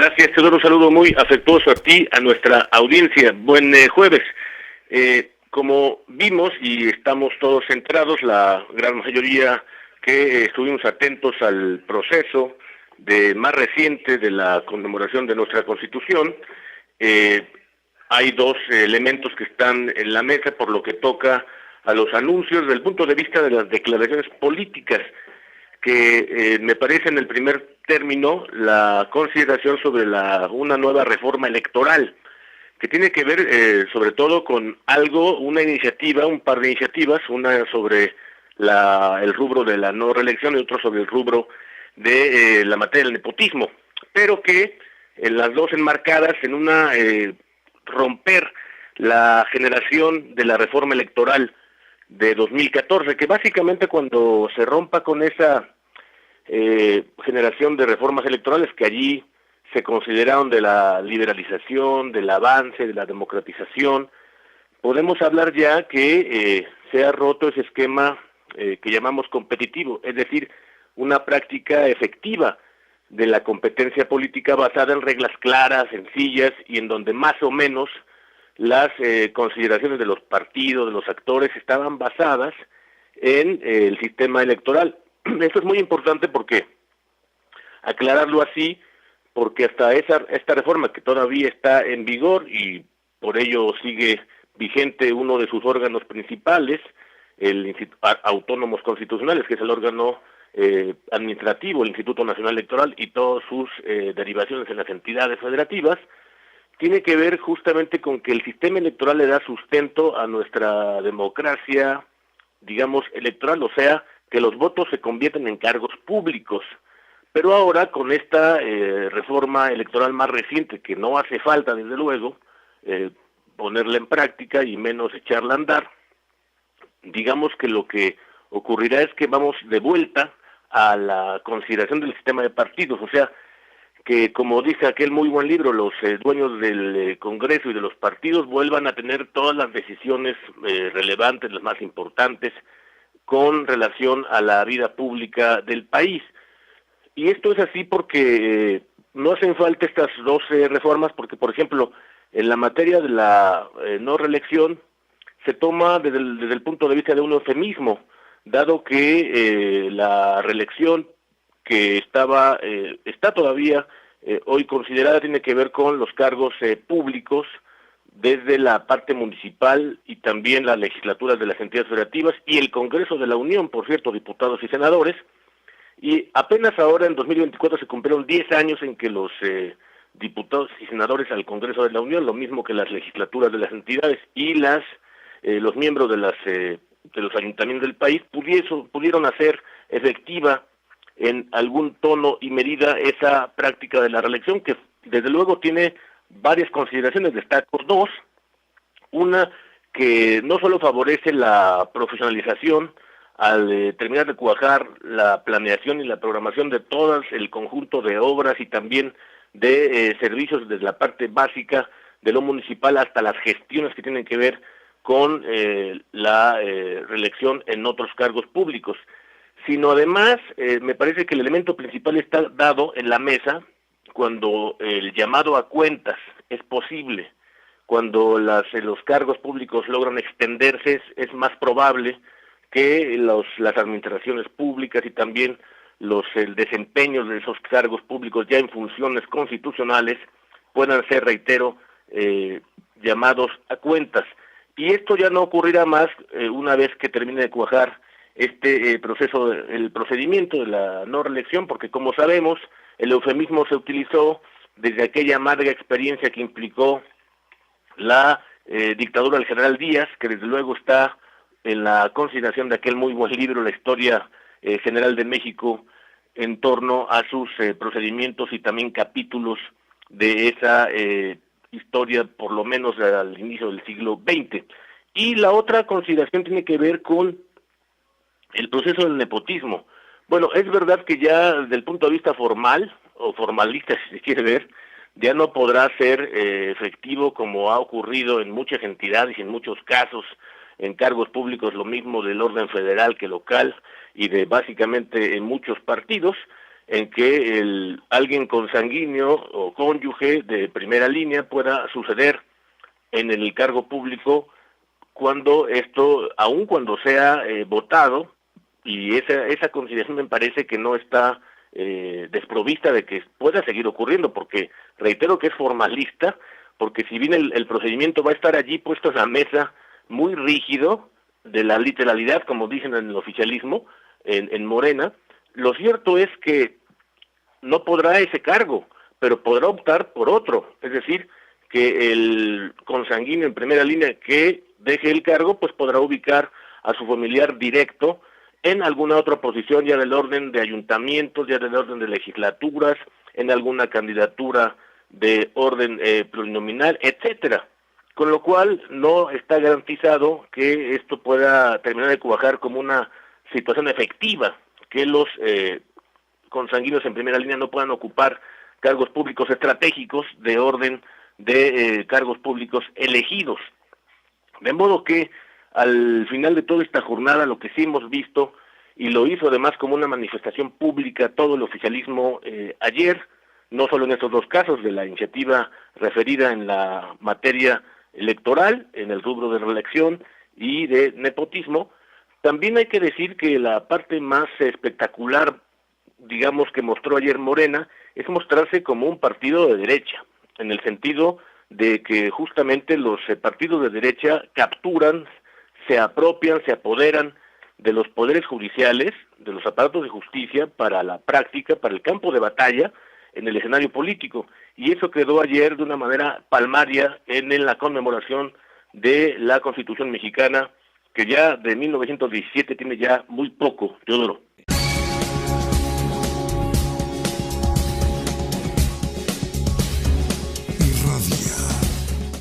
Gracias, Teodoro. Un saludo muy afectuoso a ti, a nuestra audiencia. Buen jueves. Como vimos y estamos todos centrados, la gran mayoría que estuvimos atentos al proceso más reciente de la conmemoración de nuestra Constitución, hay dos elementos que están en la mesa por lo que toca a los anuncios desde el punto de vista de las declaraciones políticas, que me parece en el primer término la consideración sobre una nueva reforma electoral, que tiene que ver sobre todo con una iniciativa, un par de iniciativas, una sobre el rubro de la no reelección y otro sobre el rubro de la materia del nepotismo, pero que las dos enmarcadas en una romper la generación de la reforma electoral de 2014, que básicamente cuando se rompa con esa generación de reformas electorales que allí se consideraron de la liberalización, del avance, de la democratización, podemos hablar ya que se ha roto ese esquema que llamamos competitivo, es decir, una práctica efectiva de la competencia política basada en reglas claras, sencillas y en donde más o menos las consideraciones de los partidos, de los actores, estaban basadas en el sistema electoral. Esto es muy importante porque aclararlo así, porque hasta esta reforma que todavía está en vigor y por ello sigue vigente uno de sus órganos principales, el Autónomos Constitucionales, que es el órgano administrativo, el Instituto Nacional Electoral y todas sus derivaciones en las entidades federativas, tiene que ver justamente con que el sistema electoral le da sustento a nuestra democracia, digamos, electoral, o sea, que los votos se convierten en cargos públicos. Pero ahora, con esta reforma electoral más reciente, que no hace falta, desde luego, ponerla en práctica y menos echarla a andar, digamos que lo que ocurrirá es que vamos de vuelta a la consideración del sistema de partidos, o sea, que como dice aquel muy buen libro, los dueños del Congreso y de los partidos vuelvan a tener todas las decisiones relevantes, las más importantes, con relación a la vida pública del país. Y esto es así porque no hacen falta estas 12 reformas, porque por ejemplo, en la materia de la no reelección, se toma desde el punto de vista de un eufemismo, dado que la reelección que está todavía hoy considerada tiene que ver con los cargos públicos desde la parte municipal y también las legislaturas de las entidades federativas y el Congreso de la Unión, por cierto, diputados y senadores, y apenas ahora en 2024 se cumplieron 10 años en que los diputados y senadores al Congreso de la Unión, lo mismo que las legislaturas de las entidades y los miembros de los ayuntamientos del país pudieron hacer efectiva en algún tono y medida esa práctica de la reelección, que desde luego tiene varias consideraciones. Destaco dos: una, que no solo favorece la profesionalización al terminar de cuajar la planeación y la programación de todo el conjunto de obras y también de servicios desde la parte básica de lo municipal hasta las gestiones que tienen que ver con la reelección en otros cargos públicos, sino además me parece que el elemento principal está dado en la mesa cuando el llamado a cuentas es posible, cuando los cargos públicos logran extenderse, es más probable que las administraciones públicas y también el desempeño de esos cargos públicos ya en funciones constitucionales puedan ser, reitero, llamados a cuentas. Y esto ya no ocurrirá más una vez que termine de cuajar el procedimiento de la no reelección, porque como sabemos, el eufemismo se utilizó desde aquella amarga experiencia que implicó la dictadura del general Díaz, que desde luego está en la consideración de aquel muy buen libro, La Historia General de México, en torno a sus procedimientos y también capítulos de esa historia, por lo menos al inicio del siglo XX. Y la otra consideración tiene que ver con el proceso del nepotismo. Bueno, es verdad que ya desde el punto de vista formal, o formalista si se quiere ver, ya no podrá ser efectivo como ha ocurrido en muchas entidades y en muchos casos en cargos públicos, lo mismo del orden federal que local y de básicamente en muchos partidos, en que alguien consanguíneo o cónyuge de primera línea pueda suceder en el cargo público cuando esto, aun cuando sea votado, y esa consideración me parece que no está desprovista de que pueda seguir ocurriendo, porque reitero que es formalista, porque si bien el procedimiento va a estar allí puesto en la mesa muy rígido, de la literalidad, como dicen en el oficialismo, en Morena, lo cierto es que no podrá ese cargo, pero podrá optar por otro, es decir, que el consanguíneo en primera línea que deje el cargo, pues podrá ubicar a su familiar directo en alguna otra posición, ya del orden de ayuntamientos, ya del orden de legislaturas, en alguna candidatura de orden plurinominal, etcétera. Con lo cual no está garantizado que esto pueda terminar de cuajar como una situación efectiva, que los consanguíneos en primera línea no puedan ocupar cargos públicos estratégicos de orden de cargos públicos elegidos. De modo que al final de toda esta jornada lo que sí hemos visto, y lo hizo además como una manifestación pública todo el oficialismo ayer, no solo en estos dos casos de la iniciativa referida en la materia electoral, en el rubro de reelección y de nepotismo, también hay que decir que la parte más espectacular, digamos, que mostró ayer Morena, es mostrarse como un partido de derecha, en el sentido de que justamente los partidos de derecha capturan, se apropian, se apoderan de los poderes judiciales, de los aparatos de justicia para la práctica, para el campo de batalla en el escenario político. Y eso quedó ayer de una manera palmaria en la conmemoración de la Constitución mexicana, que ya de 1917 tiene ya muy poco, Teodoro.